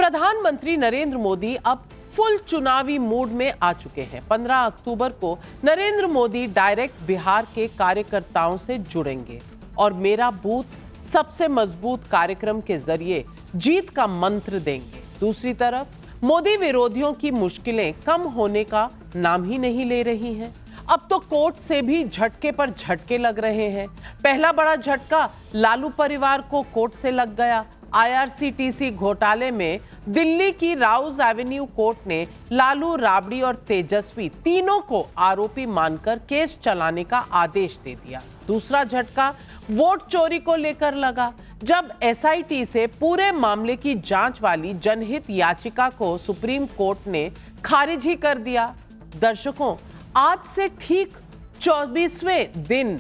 प्रधानमंत्री नरेंद्र मोदी अब फुल चुनावी मूड में आ चुके हैं। 15 अक्टूबर को नरेंद्र मोदी डायरेक्ट बिहार के कार्यकर्ताओं से जुड़ेंगे और मेरा बूथ सबसे मजबूत कार्यक्रम के जरिए जीत का मंत्र देंगे। दूसरी तरफ मोदी विरोधियों की मुश्किलें कम होने का नाम ही नहीं ले रही हैं। अब तो कोर्ट से भी झटके पर झटके लग रहे हैं। पहला बड़ा झटका लालू परिवार को कोर्ट से लग गया। आईआरसीटीसी घोटाले में दिल्ली की राउज एवेन्यू कोर्ट ने लालू, राबड़ी और तेजस्वी तीनों को आरोपी मानकर केस चलाने का आदेश दे दिया। दूसरा झटका वोट चोरी को लेकर लगा, जब एसआईटी से पूरे मामले की जांच वाली जनहित याचिका को सुप्रीम कोर्ट ने खारिज ही कर दिया। दर्शकों, आज से ठीक 24वें दिन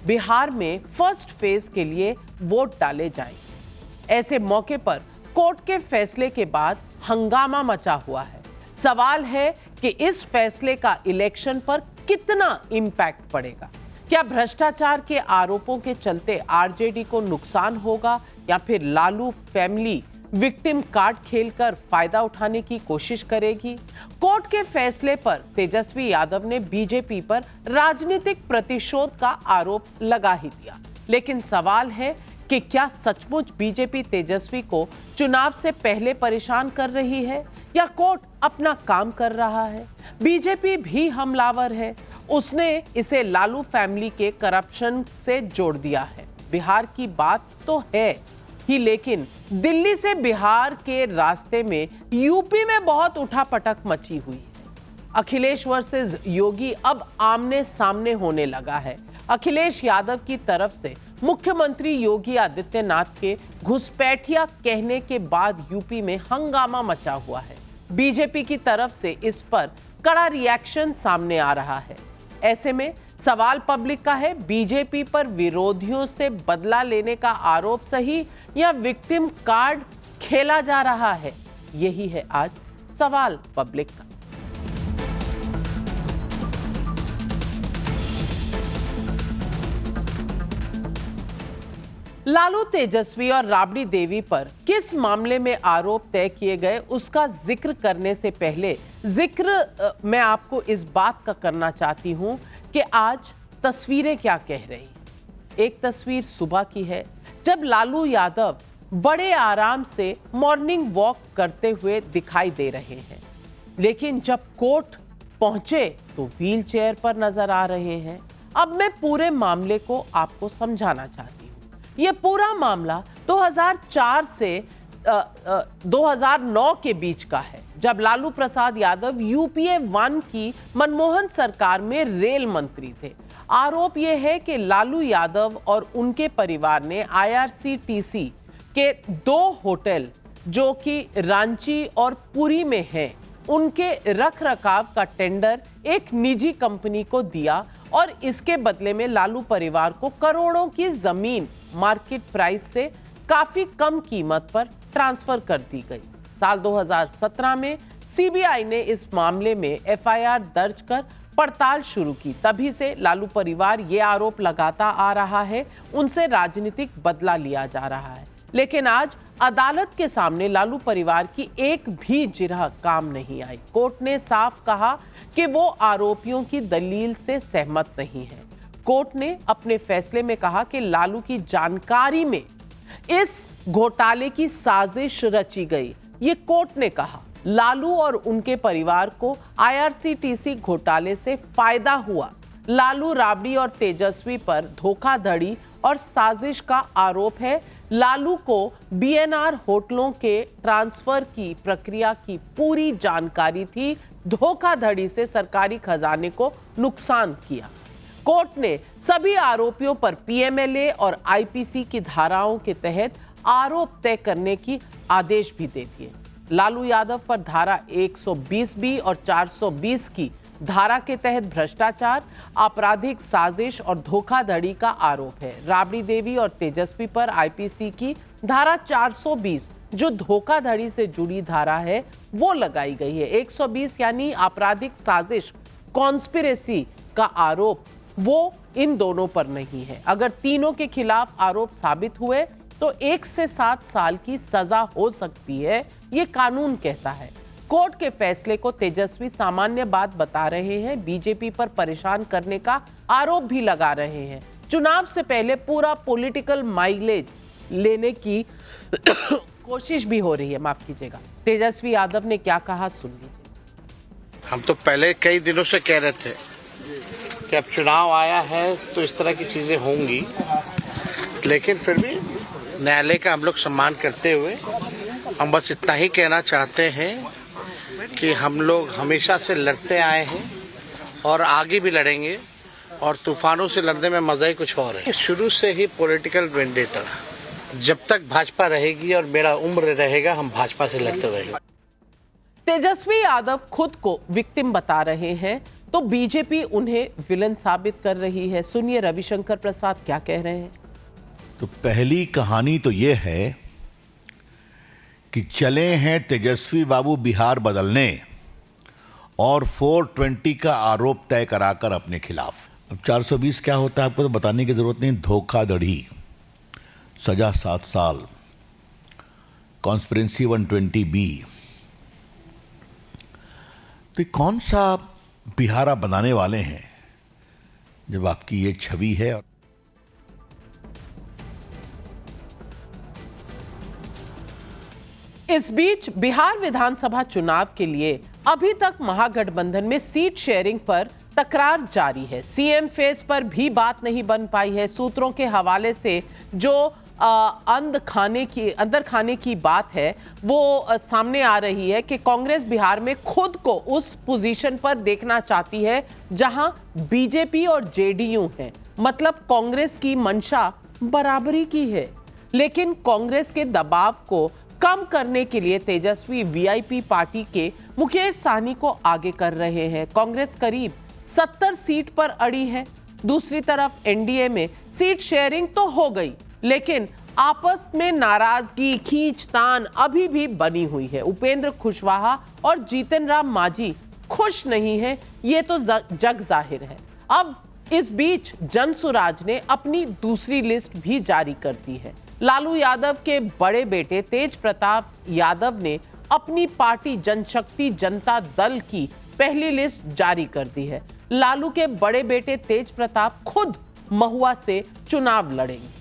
बिहार में फर्स्ट फेज के लिए वोट डाले जाएंगे। ऐसे मौके पर कोर्ट के फैसले के बाद हंगामा मचा हुआ है। सवाल है कि इस फैसले का इलेक्शन पर कितना इंपैक्ट पड़ेगा। क्या भ्रष्टाचार के आरोपों के चलते आरजेडी को नुकसान होगा या फिर लालू फैमिली विक्टिम कार्ड खेलकर फायदा उठाने की कोशिश करेगी? कोर्ट के फैसले पर तेजस्वी यादव ने बीजेपी पर राजनीतिक प्रतिशोध का आरोप लगा ही दिया। लेकिन सवाल है कि क्या सचमुच बीजेपी तेजस्वी को चुनाव से पहले परेशान कर रही है या कोर्ट अपना काम कर रहा है? बीजेपी भी हमलावर है। उसने इसे लालू फैमिली के करप्शन से जोड़ दिया है। बिहार की बात तो है ही, लेकिन दिल्ली से बिहार के रास्ते में यूपी में बहुत उठापटक मची हुई है। अखिलेश वर्सेस योगी अब आमने सामने होने लगा है। अखिलेश यादव की तरफ से मुख्यमंत्री योगी आदित्यनाथ के घुसपैठिया कहने के बाद यूपी में हंगामा मचा हुआ है। बीजेपी की तरफ से इस पर कड़ा रिएक्शन सामने आ रहा है। ऐसे में सवाल पब्लिक का है, बीजेपी पर विरोधियों से बदला लेने का आरोप सही या विक्टिम कार्ड खेला जा रहा है? यही है आज सवाल पब्लिक का। लालू, तेजस्वी और राबड़ी देवी पर किस मामले में आरोप तय किए गए, उसका जिक्र करने से पहले मैं आपको इस बात का करना चाहती हूं कि आज तस्वीरें क्या कह रही हैं। एक तस्वीर सुबह की है, जब लालू यादव बड़े आराम से मॉर्निंग वॉक करते हुए दिखाई दे रहे हैं, लेकिन जब कोर्ट पहुंचे तो व्हील चेयर पर नजर आ रहे हैं। अब मैं पूरे मामले को आपको समझाना चाहती हूँ। ये पूरा मामला 2004 से 2009 के बीच का है, जब लालू प्रसाद यादव यूपीए 1 की मनमोहन सरकार में रेल मंत्री थे। आरोप यह है कि लालू यादव और उनके परिवार ने आईआरसीटीसी के 2 होटल जो कि रांची और पुरी में हैं, उनके रखरखाव का टेंडर एक निजी कंपनी को दिया और इसके बदले में लालू परिवार को करोड़ों की जमीन मार्केट प्राइस से काफी कम कीमत पर ट्रांसफर कर दी गई। साल 2017 में सीबीआई ने इस मामले में एफआईआर दर्ज कर पड़ताल शुरू की। तभी से लालू परिवार ये आरोप लगाता आ रहा है, उनसे राजनीतिक बदला लिया जा रहा है। लेकिन आज अदालत के सामने लालू परिवार की एक भी जिरह काम नहीं आई। कोर्ट ने साफ कहा कि वो आरोपियों की दलील से सहमत नहीं है। कोर्ट ने अपने फैसले में कहा कि लालू की जानकारी में इस घोटाले की साजिश रची गई। ये कोर्ट ने कहा लालू और उनके परिवार को आईआरसीटीसी घोटाले से फायदा हुआ। लालू, राबड़ी और तेजस्वी पर धोखाधड़ी और साजिश का आरोप है। लालू को बीएनआर होटलों के ट्रांसफर की प्रक्रिया की पूरी जानकारी थी। धोखाधड़ी से सरकारी खजाने को नुकसान किया। कोर्ट ने सभी आरोपियों पर पीएमएलए और आईपीसी की धाराओं के तहत आरोप तय करने की आदेश भी दे दिए। लालू यादव पर धारा 120 और 420 की धारा के तहत भ्रष्टाचार, आपराधिक साजिश और धोखाधड़ी का आरोप है। राबड़ी देवी और तेजस्वी पर आईपीसी की धारा 420 जो धोखाधड़ी से जुड़ी धारा है वो लगाई गई है। 120 यानी आपराधिक साजिश, कॉन्स्पिरेसी का आरोप वो इन दोनों पर नहीं है। अगर तीनों के खिलाफ आरोप साबित हुए तो 1 से 7 साल की सजा हो सकती है, ये कानून कहता है। कोर्ट के फैसले को तेजस्वी सामान्य बात बता रहे हैं, बीजेपी पर परेशान करने का आरोप भी लगा रहे हैं। चुनाव से पहले पूरा पॉलिटिकल माइलेज लेने की कोशिश भी हो रही है। माफ कीजिएगा, तेजस्वी यादव ने क्या कहा, सुन लीजिए। हम तो पहले कई दिनों से कह रहे थे कि अब चुनाव आया है तो इस तरह की चीजें होंगी, लेकिन फिर भी न्यायालय का हम लोग सम्मान करते हुए हम बस इतना ही कहना चाहते हैं कि हम लोग हमेशा से लड़ते आए हैं और आगे भी लड़ेंगे, और तूफानों से लड़ने में मजा ही कुछ और है। शुरू से ही पॉलिटिकल वेंडेटा, जब तक भाजपा रहेगी और मेरा उम्र रहेगा हम भाजपा से लड़ते रहेंगे। तेजस्वी यादव खुद को विक्टिम बता रहे हैं तो बीजेपी उन्हें विलन साबित कर रही है। सुनिए रविशंकर प्रसाद क्या कह रहे हैं। तो पहली कहानी तो यह है कि चले हैं तेजस्वी बाबू बिहार बदलने और 420 का आरोप तय कराकर अपने खिलाफ। अब 420 क्या होता है आपको तो बताने की जरूरत नहीं। धोखाधड़ी, सजा 7 साल, कॉन्स्पिरेंसी 120B। तो ये कौन सा बिहारा बनाने वाले हैं जब आपकी ये छवि है। इस बीच बिहार विधानसभा चुनाव के लिए अभी तक महागठबंधन में सीट शेयरिंग पर तकरार जारी है। सीएम फेस पर भी बात नहीं बन पाई है। सूत्रों के हवाले से जो अंदर खाने की बात है वो सामने आ रही है कि कांग्रेस बिहार में खुद को उस पोजीशन पर देखना चाहती है जहां बीजेपी और जेडीयू हैं। मतलब कांग्रेस की मंशा बराबरी की है, लेकिन कांग्रेस के दबाव को कम करने के लिए तेजस्वी वीआईपी पार्टी के मुकेश सहनी को आगे कर रहे हैं। कांग्रेस करीब 70 सीट पर अड़ी है। दूसरी तरफ एनडीए में सीट शेयरिंग तो हो गई, लेकिन आपस में नाराजगी, खींचतान अभी भी बनी हुई है। उपेंद्र कुशवाहा और जीतन राम मांझी खुश नहीं है, ये तो जग जाहिर है। अब इस बीच जनसुराज ने अपनी दूसरी लिस्ट भी जारी कर दी है। लालू यादव के बड़े बेटे तेज प्रताप यादव ने अपनी पार्टी जनशक्ति जनता दल की पहली लिस्ट जारी कर दी है। लालू के बड़े बेटे तेज प्रताप खुद महुआ से चुनाव लड़ेंगे।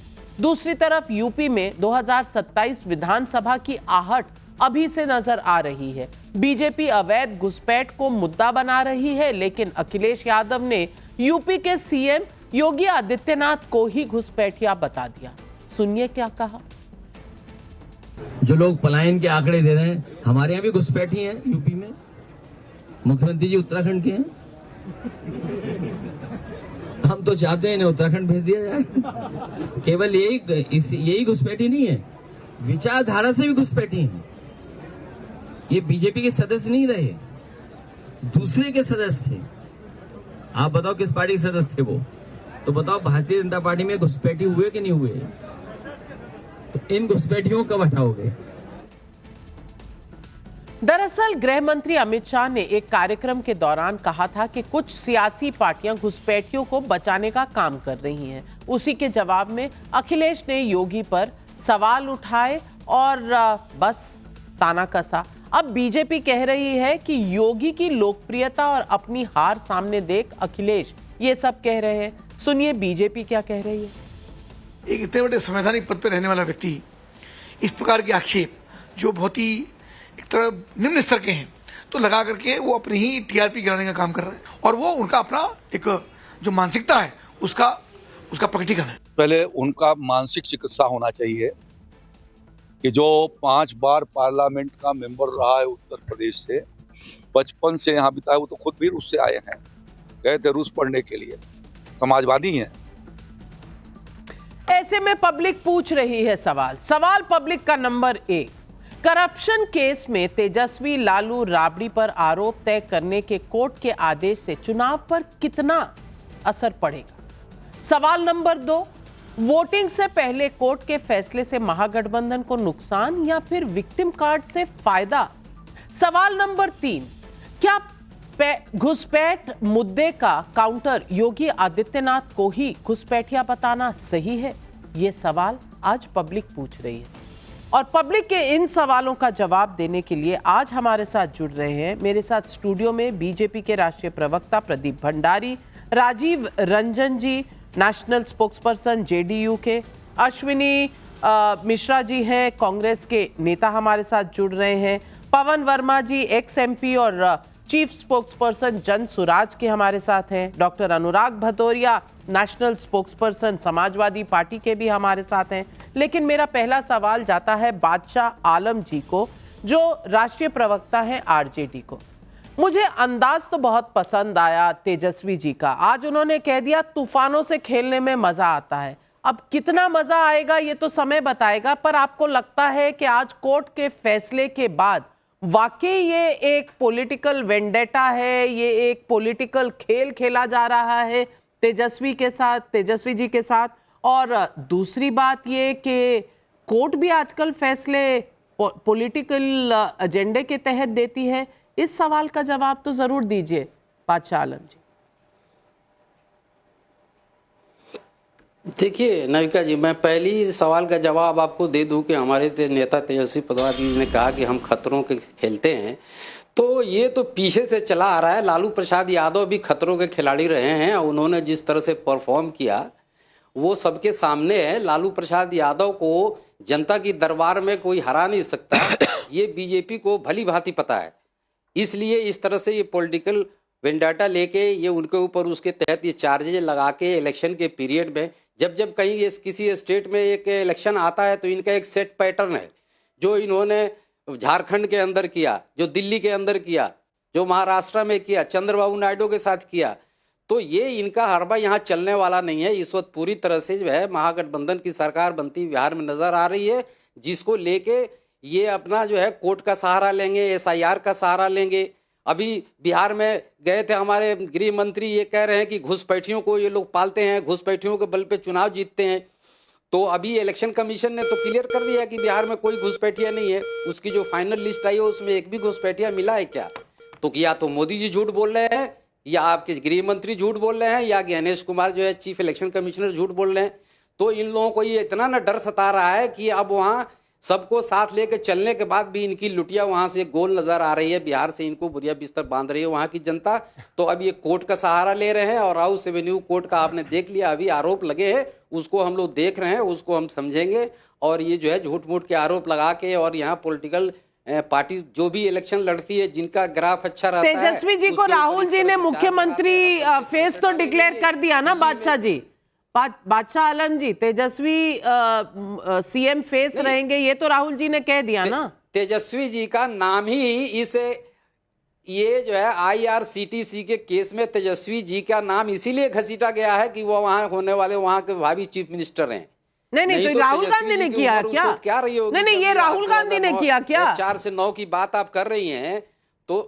दूसरी तरफ यूपी में 2027 विधानसभा की आहट अभी से नजर आ रही है। बीजेपी अवैध घुसपैठ को मुद्दा बना रही है, लेकिन अखिलेश यादव ने यूपी के सीएम योगी आदित्यनाथ को ही घुसपैठिया बता दिया। सुनिए क्या कहा। जो लोग पलायन के आंकड़े दे रहे हैं, हमारे यहाँ भी घुसपैठी हैं यूपी में। मुख्यमंत्री जी उत्तराखंड के हैं। हम तो चाहते हैं इन्हें उत्तराखंड भेज दिया जाए। केवल यही घुसपैठी नहीं है, विचारधारा से भी घुसपैठी है। ये बीजेपी के सदस्य नहीं रहे, दूसरे के सदस्य थे। आप बताओ किस पार्टी के सदस्य थे वो? तो बताओ भारतीय जनता पार्टी में घुसपैठी हुए कि नहीं हुए? तो इन घुसपैठियों को कब हटाओगे? दरअसल गृह मंत्री अमित शाह ने एक कार्यक्रम के दौरान कहा था कि कुछ सियासी पार्टियां घुसपैठियों को बचाने का काम कर रही हैं। उसी के जवाब में अखिलेश ने योगी पर सवाल उठाए और बस ताना कसा। अब बीजेपी कह रही है कि योगी की लोकप्रियता और अपनी हार सामने देख अखिलेश ये सब कह रहे हैं। सुनिए बीजेपी क्या कह रही है। एक इतने बड़े संवैधानिक पद पर रहने वाला व्यक्ति इस प्रकार के आक्षेप जो बहुत ही एक तरह निम्न स्तर के हैं, तो लगा करके वो अपनी ही टीआरपी गिराने का काम कर रहे हैं, और वो उनका अपना एक जो मानसिकता है उसका प्रकटीकरण है। पहले उनका मानसिक चिकित्सा होना चाहिए कि जो 5 बार पार्लियामेंट का मेंबर रहा है उत्तर प्रदेश से, बचपन से यहाँ बिताया, वो तो खुद भी रूस से आए हैं, गए थे रूस पढ़ने के लिए, समाजवादी हैं। ऐसे में पब्लिक पूछ रही है सवाल पब्लिक का नंबर 1। करप्शन केस में तेजस्वी लालू राबड़ी पर आरोप तय करने के कोर्ट के आदेश से चुनाव पर कितना असर पड़ेगा? सवाल नंबर 2, वोटिंग से पहले कोर्ट के फैसले से महागठबंधन को नुकसान या फिर विक्टिम कार्ड से फायदा? सवाल नंबर 3, क्या घुसपैठ मुद्दे का काउंटर योगी आदित्यनाथ को ही घुसपैठिया बताना सही है? ये सवाल आज पब्लिक पूछ रही है। और पब्लिक के इन सवालों का जवाब देने के लिए आज हमारे साथ जुड़ रहे हैं मेरे साथ स्टूडियो में बीजेपी के राष्ट्रीय प्रवक्ता प्रदीप भंडारी, राजीव रंजन जी नेशनल स्पोक्सपर्सन जेडीयू के, अश्विनी मिश्रा जी हैं कांग्रेस के नेता हमारे साथ जुड़ रहे हैं, पवन वर्मा जी एक्स एमपी और चीफ स्पोक्सपर्सन जन सुराज के हमारे साथ हैं, doctor Anurag Bhadauria national spokesperson Samajwadi party के भी हमारे साथ हैं। लेकिन मेरा पहला सवाल जाता है बादशाह आलम जी को, जो राष्ट्रीय प्रवक्ता हैं आरजेडी को। मुझे अंदाज तो बहुत पसंद आया तेजस्वी जी का। आज उन्होंने कह दिया तूफानों से खेलने में मजा आता है। अब कितना मजा आएगा ये तो समय बताएगा, पर आपको लगता है कि आज कोर्ट के फैसले के बाद वाकई ये एक पॉलिटिकल वेंडेटा है, ये एक पॉलिटिकल खेल खेला जा रहा है तेजस्वी के साथ, तेजस्वी जी के साथ? और दूसरी बात ये कि कोर्ट भी आजकल फैसले पॉलिटिकल एजेंडे के तहत देती है। इस सवाल का जवाब तो जरूर दीजिए बादशाह आलम जी। देखिए नविका जी, मैं पहली सवाल का जवाब आपको दे दूं कि हमारे नेता तेजस्वी प्रसाद जी ने कहा कि हम खतरों के खेलते हैं, तो ये तो पीछे से चला आ रहा है। लालू प्रसाद यादव भी खतरों के खिलाड़ी रहे हैं। उन्होंने जिस तरह से परफॉर्म किया वो सबके सामने है। लालू प्रसाद यादव को जनता की दरबार में कोई हरा नहीं सकता, ये बीजेपी को भली भांति पता है। इसलिए इस तरह से ये पॉलिटिकल वेंडाटा लेके ये उनके ऊपर उसके तहत ये चार्जेज लगा के इलेक्शन के पीरियड में जब जब कहीं ये किसी स्टेट में एक इलेक्शन आता है तो इनका एक सेट पैटर्न है, जो इन्होंने झारखंड के अंदर किया, जो दिल्ली के अंदर किया, जो महाराष्ट्र में किया, चंद्रबाबू नायडू के साथ किया, तो ये इनका हरबा यहाँ चलने वाला नहीं है। इस वक्त पूरी तरह से जो है महागठबंधन की सरकार बनती बिहार में नजर आ रही है, जिसको लेके ये अपना जो है कोर्ट का सहारा लेंगे, एसआईआर का सहारा लेंगे। अभी बिहार में गए थे हमारे गृह मंत्री, ये कह रहे हैं कि घुसपैठियों को ये लोग पालते हैं, घुसपैठियों के बल पे चुनाव जीतते हैं। तो अभी इलेक्शन कमीशन ने तो क्लियर कर दिया कि बिहार में कोई घुसपैठिया नहीं है। उसकी जो फाइनल लिस्ट आई है उसमें एक भी घुसपैठिया मिला है क्या? तो या तो मोदी जी झूठ बोल रहे हैं, या आपके गृह मंत्री झूठ बोल रहे हैं, या गणेश कुमार जो है चीफ इलेक्शन कमिश्नर झूठ बोल रहे हैं। तो इन लोगों को ये इतना ना डर सता रहा है कि अब वहाँ सबको साथ लेकर चलने के बाद भी इनकी लुटिया वहां से गोल नजर आ रही है। बिहार से इनको बुरिया बिस्तर बांध रही है वहां की जनता। तो अब ये कोर्ट का सहारा ले रहे हैं, और हाउस एवेन्यू कोर्ट का आपने देख लिया, अभी आरोप लगे हैं, उसको हम लोग देख रहे हैं, उसको हम समझेंगे। और ये जो है झूठ मूठ के आरोप लगा के, और यहाँ पॉलिटिकल पार्टी जो भी इलेक्शन लड़ती है जिनका ग्राफ अच्छा रहता है, तेजस्वी जी को राहुल जी ने मुख्यमंत्री फेस तो डिक्लेयर कर दिया ना बादशाह जी, बादशाह आलम जी, तेजस्वी सीएम फेस रहेंगे ये तो राहुल जी ने कह दिया ना। तेजस्वी जी का नाम ही इसे, ये जो है IRCTC के केस में तेजस्वी जी का नाम इसीलिए घसीटा गया है कि वो वहां होने वाले वहां के भावी चीफ मिनिस्टर हैं। नहीं तो राहुल गांधी ने किया क्या रही होगी? नहीं, ये राहुल गांधी ने किया क्या? 4 से 9 की बात आप कर रही हैं तो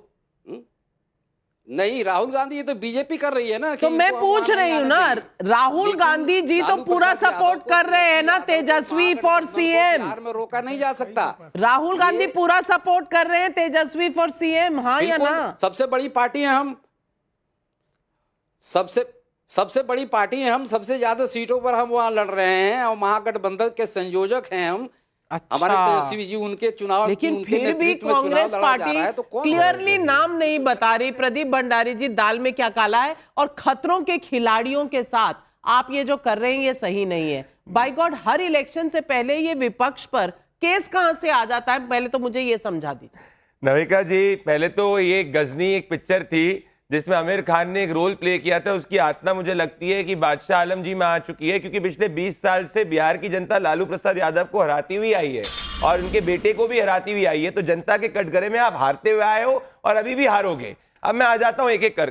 नहीं, राहुल गांधी ये तो बीजेपी कर रही है ना। तो मैं पूछ रही हूँ ना, राहुल गांधी जी तो पूरा सपोर्ट कर रहे हैं ना तेजस्वी फॉर सीएम। बिहार में रोका नहीं जा सकता। राहुल गांधी पूरा सपोर्ट कर रहे हैं तेजस्वी फॉर सीएम, हाँ या ना? सबसे बड़ी पार्टी है हम, सबसे बड़ी पार्टी है हम, सबसे ज्यादा सीटों पर हम वहां लड़ रहे हैं, और महागठबंधन के संयोजक हैं हम। अच्छा। हमारे तेजस्वी जी उनके चुनाव, लेकिन फिर भी कांग्रेस पार्टी तो क्लियरली नाम नहीं बता रही। प्रदीप भंडारी जी, दाल में क्या काला है? और खतरों के खिलाड़ियों के साथ आप ये जो कर रहे हैं ये सही नहीं है। बाय गॉड, हर इलेक्शन से पहले ये विपक्ष पर केस कहां से आ जाता है? पहले तो मुझे ये समझा दीजिए। नविका जी, पहले तो ये गजनी एक पिक्चर थी जिसमें आमिर खान ने एक रोल प्ले किया था, उसकी आत्मा मुझे लगती है कि बादशाह आलम जी में आ चुकी है, क्योंकि पिछले 20 साल से बिहार की जनता लालू प्रसाद यादव को हराती हुई आई है और उनके बेटे को भी हराती हुई आई है। तो जनता के कटघरे में आप हारते हुए आए हो और अभी भी हारोगे। अब मैं आ जाता हूं एक एक कर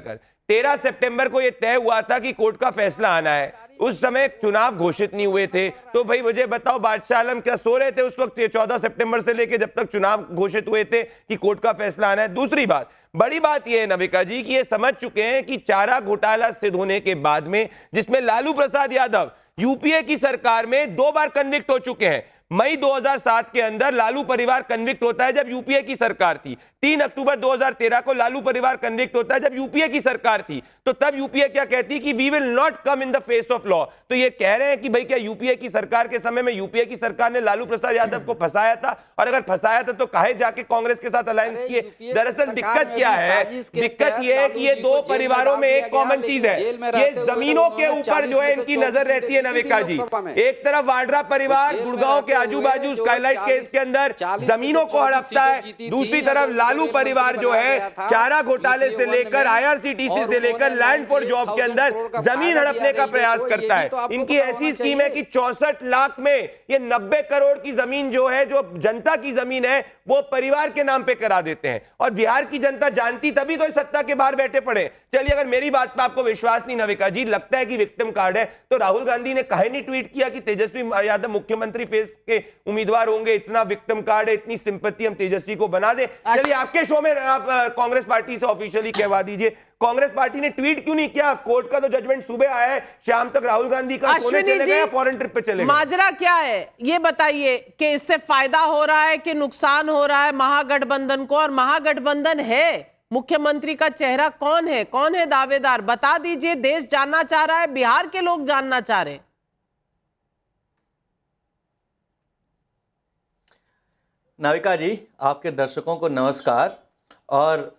13 सितंबर को यह तय हुआ था कि कोर्ट का फैसला आना है। उस समय चुनाव घोषित नहीं हुए थे। तो भाई मुझे बताओ, बादशाह आलम क्या सो रहे थे उस वक्त? 14 सितंबर से लेकर जब तक चुनाव घोषित हुए थे कि कोर्ट का फैसला आना है। दूसरी बात, बड़ी बात यह है नविका जी कि ये समझ चुके हैं कि चारा घोटाला सिद्ध होने के बाद में, जिसमें लालू प्रसाद यादव यूपीए की सरकार में 2 बार कन्विक्ट हो चुके हैं, मई 2007 के अंदर लालू परिवार कन्विक्ट होता है जब यूपीए की सरकार थी। 3 अक्टूबर 2013 को लालू परिवार कन्विक्ट होता है जब यूपीए की सरकार थी। तो तब यूपीए क्या कहती कि we will not come in the face of law. तो ये कह रहे हैं कि भाई क्या यूपीए की सरकार के समय में यूपीए की सरकार ने लालू प्रसाद यादव को फंसाया था, और अगर फंसाया था तो काहे जाके कांग्रेस के साथ अलायंस किए। दरअसल दिक्कत क्या है, दिक्कत ये है कि ये दो परिवारों में एक कॉमन चीज है, ये जमीनों के ऊपर जो है इनकी नजर रहती है नविका जी। एक तरफ वाड्रा परिवार गुड़गांव के आजू बाजू स्काईलाइट केस के अंदर जमीनों को हड़पता है, दूसरी तरफ लालू परिवार जो है चारा घोटाले से लेकर आईआरसीटीसी से लेकर लैंड फॉर जॉब के अंदर जमीन हड़पने का प्रयास करता है। इनकी ऐसी स्कीम है कि 64 लाख में ये 90 करोड़ की जमीन जो है, जो जनता की जमीन है, वो परिवार के नाम पे करा देते हैं। और बिहार की जनता जानती तभी तो इस सत्ता के बाहर बैठे पड़े। चलिए, अगर मेरी बात पे आपको विश्वास नहीं नविका जी, लगता है कि विक्टिम कार्ड है, तो राहुल गांधी ने काहे नहीं ट्वीट किया कि तेजस्वी यादव मुख्यमंत्री फेस के उम्मीदवार होंगे, इतना विक्टिम कार्ड है, इतनी सिंपैथी हम तेजस्वी को बना दे। चलिए, आपके शो में आप कांग्रेस पार्टी से ऑफिशियली कहवा दीजिए, कांग्रेस पार्टी ने ट्वीट क्यों नहीं किया? कोर्ट का तो जजमेंट सुबह आया है, शाम तक राहुल गांधी का सोने चले गए, फॉरेन ट्रिप पे चले गए। माजरा क्या है ये बताइए कि इससे फायदा हो रहा है कि नुकसान हो रहा है महागठबंधन को? और महागठबंधन है, मुख्यमंत्री का चेहरा कौन है दावेदार? बता दीजिए, देश जानना चाह रहा है, बिहार के लोग जानना चाह रहे हैं। नाविका जी, आपके दर्शकों को नमस्कार। और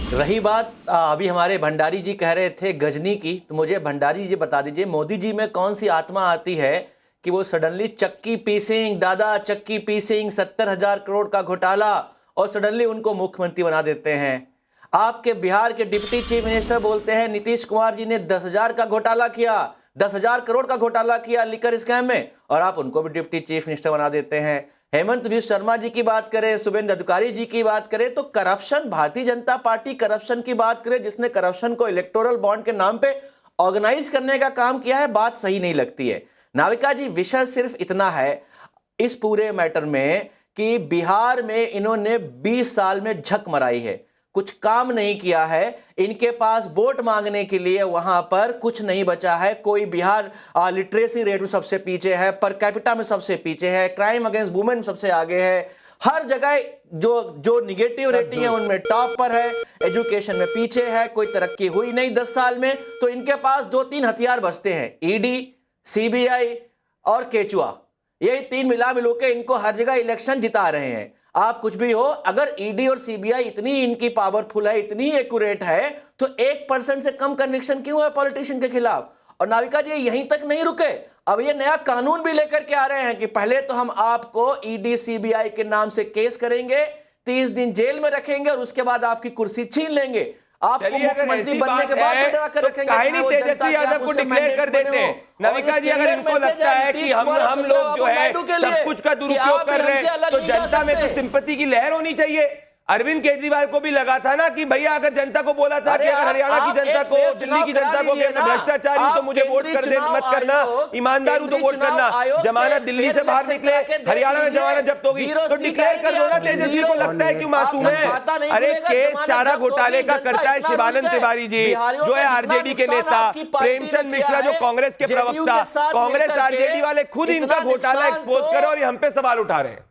रही बात अभी हमारे भंडारी जी कह रहे थे गजनी की, तो मुझे भंडारी जी बता दीजिए, मोदी जी में कौन सी आत्मा आती है कि वो सडनली चक्की पीसिंग, दादा चक्की पीसिंग, 70,000 करोड़ का घोटाला, और सडनली उनको मुख्यमंत्री बना देते हैं। आपके बिहार के डिप्टी चीफ मिनिस्टर बोलते हैं नीतीश कुमार जी ने 10,000 का घोटाला किया, 10,000 करोड़ का घोटाला किया लिकर स्कैम में, और आप उनको भी डिप्टी चीफ मिनिस्टर बना देते हैं। हेमंत बिश्व शर्मा जी की बात करें, शुभेंदु अधिकारी जी की बात करें, तो corruption, Bharatiya Janata party corruption की बात करें, जिसने करप्शन को इलेक्टोरल बॉन्ड के नाम पे ऑर्गेनाइज करने का काम किया है, बात सही नहीं लगती है। नाविका जी, विषय सिर्फ इतना है इस पूरे मैटर में कि बिहार में इन्होंने 20 साल में झक मराई है, कुछ काम नहीं किया है। इनके पास वोट मांगने के लिए वहां पर कुछ नहीं बचा है। कोई बिहार लिटरेसी रेट में सबसे पीछे है, पर कैपिटा में सबसे पीछे है, क्राइम अगेंस्ट वुमेन सबसे आगे है, हर जगह जो निगेटिव रेटिंग है उनमें टॉप पर है, एजुकेशन में पीछे है, कोई तरक्की हुई नहीं 10 साल में। तो इनके पास 2-3 हथियार बचते हैं, ईडी, सीबीआई और केचुआ। यही 3 मिला मिलू के इनको हर जगह इलेक्शन जिता रहे हैं। आप कुछ भी हो, अगर ईडी और सीबीआई इतनी इनकी पावरफुल है, इतनी एक्यूरेट है, तो 1% से कम कन्विक्शन क्यों है पॉलिटिशियन के खिलाफ? और नाविका जी, यहीं तक नहीं रुके, अब ये नया कानून भी लेकर के आ रहे हैं कि पहले तो हम आपको ईडी सीबीआई के नाम से केस करेंगे, 30 दिन जेल में रखेंगे, और उसके बाद आपकी कुर्सी छीन लेंगे। आपको मुख्यमंत्री बनने के बाद भी डरा कर रखेंगे। तेजस्वी यादव को डिक्लेयर कर देते हैं। नविका जी, अगर इनको लगता है कि हम लोग जो है सब कुछ का दुरुपयोग कर रहे हैं, तो जनता में तो सिंपैथी की लहर होनी चाहिए। अरविंद केजरीवाल को भी लगा था ना कि भैया, अगर जनता को बोला था कि अगर हरियाणा की जनता को, दिल्ली की जनता को भ्रष्टाचारी हूं तो मुझे वोट कर दे, मत करना, ईमानदार हूं तो वोट करना, जमानत दिल्ली से बाहर निकले, हरियाणा में जमानत जब्त होगी तो डिक्लेयर कर दो ना। तेजस्वी को लगता है कि मासूम है। अरे केस चारा घोटाले का करता है शिवानंद तिवारी जी, जो है आरजेडी के नेता, प्रेमचंद मिश्रा जो कांग्रेस के प्रवक्ता, कांग्रेस आरजेडी वाले खुद इनका घोटाला एक्सपोज कर और हम पे सवाल उठा रहे हैं।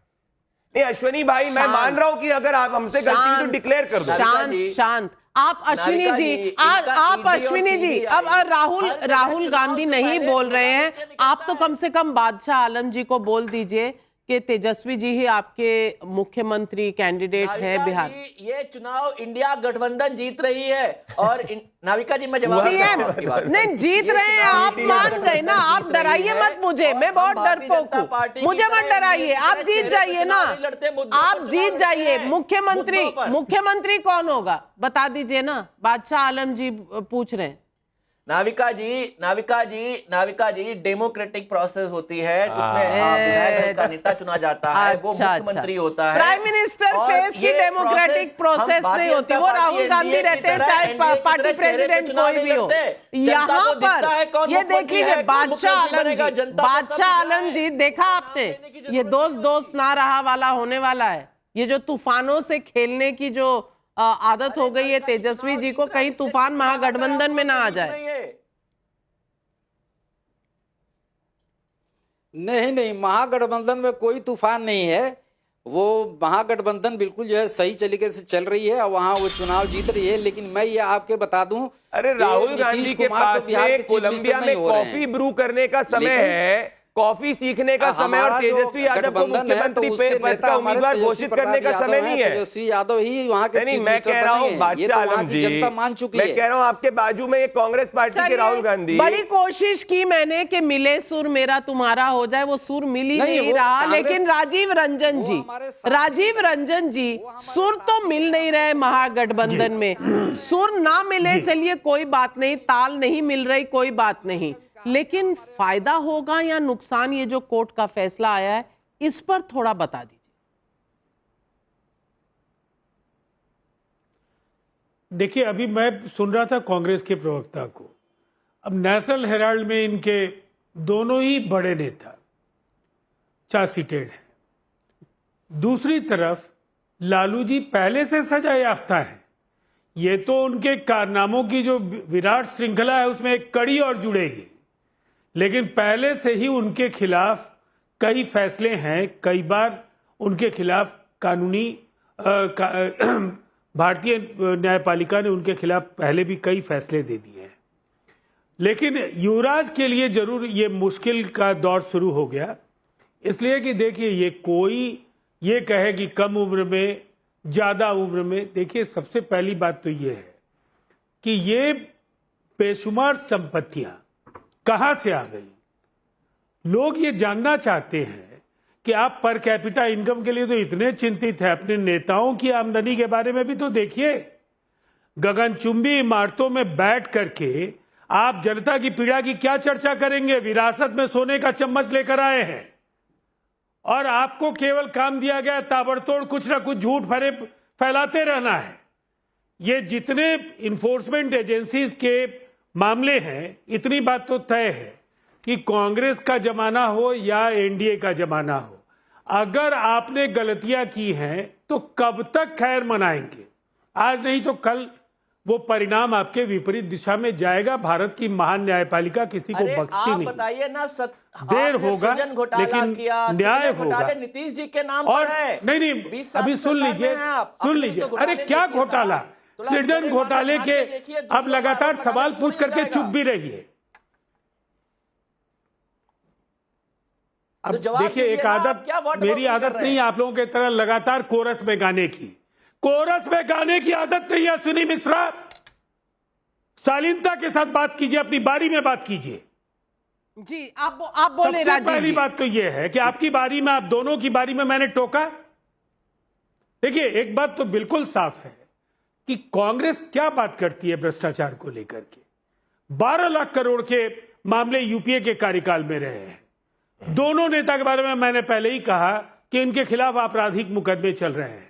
अश्विनी भाई, मैं मान रहा हूं कि अगर आप हमसे गलती तो डिक्लेयर कर दो। शांत आप अश्विनी जी, आप अश्विनी जी, अब राहुल गांधी नहीं बोल रहे हैं, आप तो कम से कम बादशाह आलम जी को बोल दीजिए कि तेजस्वी जी ही आपके मुख्यमंत्री कैंडिडेट है बिहार। ये चुनाव इंडिया गठबंधन जीत रही है, और नाविका जी मैं जवाब नहीं जीत रहे हैं, आप मान गए ना, आप डराइए मत मुझे, मैं बहुत डरपोक हूं, मुझे मत डराइए, आप जीत जाइए ना, आप जीत जाइए। मुख्यमंत्री कौन होगा बता दीजिए ना, बादशाह आलम जी पूछ रहे हैं। नाविका जी डेमोक्रेटिक प्रोसेस होती है, उसमें विधायक का नेता चुना जाता है, वो मुख्यमंत्री होता है। प्राइम मिनिस्टर फेस की डेमोक्रेटिक प्रोसेस नहीं होती, वो राहुल गांधी रहते हैं, चाहे पार्टी प्रेसिडेंट कोई भी हो। यहाँ पर ये देखिए बादशाह आलम जी, देखा आपने, ये दोस्त ना रहा वाला होने वाला है। ये जो तूफानों से खेलने की जो आदत हो गई है तेजस्वी जी को, कहीं तूफान महागठबंधन में ना आ जाए। नहीं नहीं, महागठबंधन में कोई तूफान नहीं है। वो महागठबंधन बिल्कुल जो है सही तरीके से चल रही है और वहाँ वो चुनाव जीत रही है। लेकिन मैं ये आपके बता दूं, अरे राहुल गांधी के पास में कोलंबिया में कॉफी ब्रू करने का समय है, कॉफी सीखने का समय, और तेजस्वी यादव को मुख्यमंत्री पद का उम्मीदवार घोषित करने का समय नहीं है। तेजस्वी यादव ही वहाँ के नहीं, मैं कह रहा हूँ बादशाह आलम जी, जनता मान चुकी है। मैं कह रहा हूँ आपके बाजू में ये कांग्रेस पार्टी के राहुल गांधी। बड़ी कोशिश की मैंने कि मिले सुर मेरा तुम्हारा हो जाए, वो सुर मिल ही नहीं रहा। लेकिन राजीव रंजन जी सुर तो मिल नहीं रहे महागठबंधन में। सुर ना मिले चलिए कोई बात नहीं, ताल नहीं मिल रही कोई बात नहीं, लेकिन फायदा होगा या नुकसान, ये जो कोर्ट का फैसला आया है इस पर थोड़ा बता दीजिए। देखिए, अभी मैं सुन रहा था कांग्रेस के प्रवक्ता को, अब नेशनल हेराल्ड में इनके दोनों ही बड़े नेता चार्ज सीटेड हैं, दूसरी तरफ लालू जी पहले से सजा याफ्ता है। ये तो उनके कारनामों की जो विराट श्रृंखला है उसमें एक कड़ी और जुड़ेगी, लेकिन पहले से ही उनके खिलाफ कई फैसले हैं, कई बार उनके खिलाफ कानूनी भारतीय न्यायपालिका ने उनके खिलाफ पहले भी कई फैसले दे दिए हैं। लेकिन युवराज के लिए जरूर ये मुश्किल का दौर शुरू हो गया, इसलिए कि देखिए ये कोई ये कहे कि कम उम्र में ज्यादा उम्र में, देखिए सबसे पहली बात तो ये है कि ये बेशुमार संपत्तियां कहां से आ गई। लोग ये जानना चाहते हैं कि आप पर कैपिटा इनकम के लिए तो इतने चिंतित हैं, अपने नेताओं की आमदनी के बारे में भी तो देखिए। गगनचुंबी इमारतों में बैठ करके आप जनता की पीड़ा की क्या चर्चा करेंगे? विरासत में सोने का चम्मच लेकर आए हैं और आपको केवल काम दिया गया ताबड़तोड़ कुछ ना कुछ झूठ फैलाते रहना है। ये जितने इन्फोर्समेंट एजेंसीज के मामले हैं, इतनी बात तो तय है कि कांग्रेस का जमाना हो या एनडीए का जमाना हो, अगर आपने गलतियां की हैं तो कब तक खैर मनाएंगे? आज नहीं तो कल वो परिणाम आपके विपरीत दिशा में जाएगा। भारत की महान न्यायपालिका किसी को बख्शती नहीं। बताइए ना, देर होगा लेकिन न्याय होगा। नीतीश जी के नाम और पर है। नहीं अभी सुन लीजिए, अरे क्या घोटाला, सृजन घोटाले के अब लगातार सवाल पूछ करके चुप भी रहिए। अब देखिए, एक आदत, मेरी आदत नहीं आप लोगों की तरह लगातार कोरस में गाने की। कोरस में गाने की आदत नहीं है अश्विनी मिश्रा। शालीनता के साथ बात कीजिए, अपनी बारी में बात कीजिए। जी आप बोले राजीव। पहली बात तो यह है कि आपकी बारी में, आप दोनों की बारी में मैंने टोका। देखिए, एक बात तो बिल्कुल साफ है कि कांग्रेस क्या बात करती है भ्रष्टाचार को लेकर के। 12 लाख करोड़ के मामले यूपीए के कार्यकाल में रहे हैं। दोनों नेता के बारे में मैंने पहले ही कहा कि इनके खिलाफ आपराधिक मुकदमे चल रहे हैं।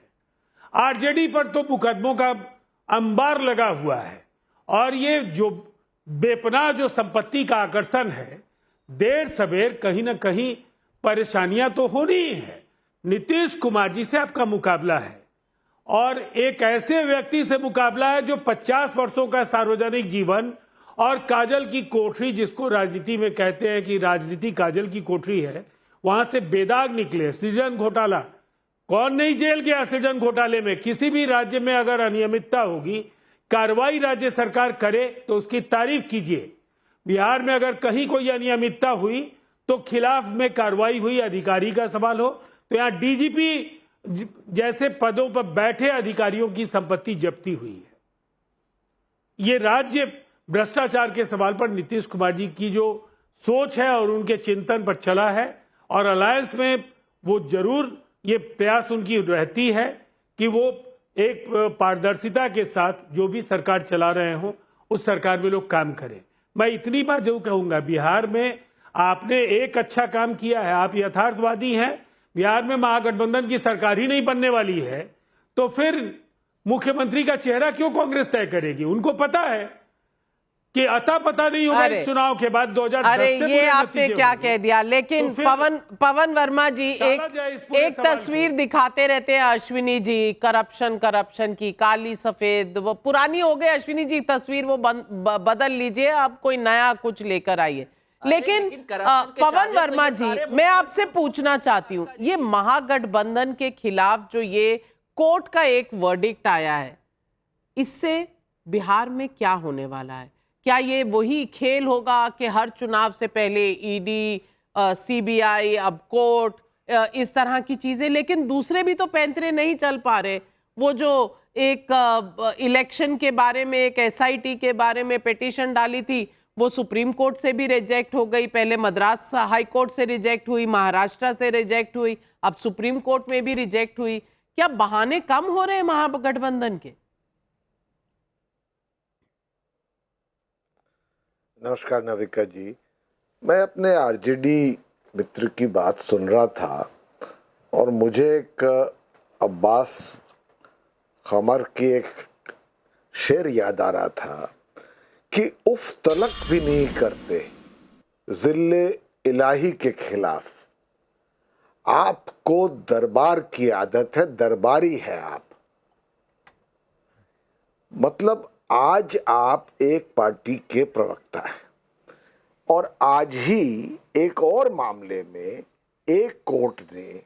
आरजेडी पर तो मुकदमों का अंबार लगा हुआ है और ये जो बेपनाह जो संपत्ति का आकर्षण है, देर सवेर कहीं ना कहीं परेशानियां तो होनी ही है। नीतीश कुमार जी से आपका मुकाबला है और एक ऐसे व्यक्ति से मुकाबला है जो 50 वर्षों का सार्वजनिक जीवन और काजल की कोठरी, जिसको राजनीति में कहते हैं कि राजनीति काजल की कोठरी है, वहां से बेदाग निकले। सृजन घोटाला, कौन नहीं जेल गया सृजन घोटाले में? किसी भी राज्य में अगर अनियमितता होगी, कार्रवाई राज्य सरकार करे तो उसकी तारीफ कीजिए। बिहार में अगर कहीं कोई अनियमितता हुई तो खिलाफ में कार्रवाई हुई, अधिकारी का सवाल हो, तो यहाँ डीजीपी जैसे पदों पर बैठे अधिकारियों की संपत्ति जब्ती हुई है। ये राज्य भ्रष्टाचार के सवाल पर नीतीश कुमार जी की जो सोच है और उनके चिंतन पर चला है, और अलायंस में वो जरूर ये प्रयास उनकी रहती है कि वो एक पारदर्शिता के साथ जो भी सरकार चला रहे हो उस सरकार में लोग काम करें। मैं इतनी बात जरूर कहूंगा, बिहार में आपने एक अच्छा काम किया है। आप यथार्थवादी हैं, बिहार में महागठबंधन की सरकार ही नहीं बनने वाली है तो फिर मुख्यमंत्री का चेहरा क्यों कांग्रेस तय करेगी? उनको पता है कि अता पता नहीं होगा इस चुनाव के बाद 2010 अरे ये आपने क्या कह दिया। लेकिन तो पवन वर्मा जी एक तस्वीर दिखाते रहते हैं अश्विनी जी, करप्शन की, काली सफेद, वो पुरानी हो गई अश्विनी जी तस्वीर, वो बदल लीजिए, अब कोई नया कुछ लेकर आइए। लेकिन पवन वर्मा जी, मैं आपसे पूछना चाहती हूँ, ये महागठबंधन के खिलाफ जो ये कोर्ट का एक वर्डिक्ट आया है, इससे बिहार में क्या होने वाला है? क्या ये वही खेल होगा कि हर चुनाव से पहले ईडी, सीबीआई, अब कोर्ट, इस तरह की चीजें? लेकिन दूसरे भी तो पैंतरे नहीं चल पा रहे। वो जो एक इलेक्शन के बारे में, एक एसआईटी के बारे में पिटीशन डाली थी, वो सुप्रीम कोर्ट से भी रिजेक्ट हो गई। पहले मद्रास हाई कोर्ट से रिजेक्ट हुई, महाराष्ट्र से रिजेक्ट हुई, अब सुप्रीम कोर्ट में भी रिजेक्ट हुई। क्या बहाने कम हो रहे हैं महागठबंधन के? नमस्कार नाविका जी, मैं अपने आरजेडी मित्र की बात सुन रहा था और मुझे एक अब्बास खमर की एक शेर याद आ रहा था कि उफ तलक भी नहीं करते जिल्ले इलाही के खिलाफ, आपको दरबार की आदत है, दरबारी है आप। मतलब आज आप एक पार्टी के प्रवक्ता हैं और आज ही एक और मामले में एक कोर्ट ने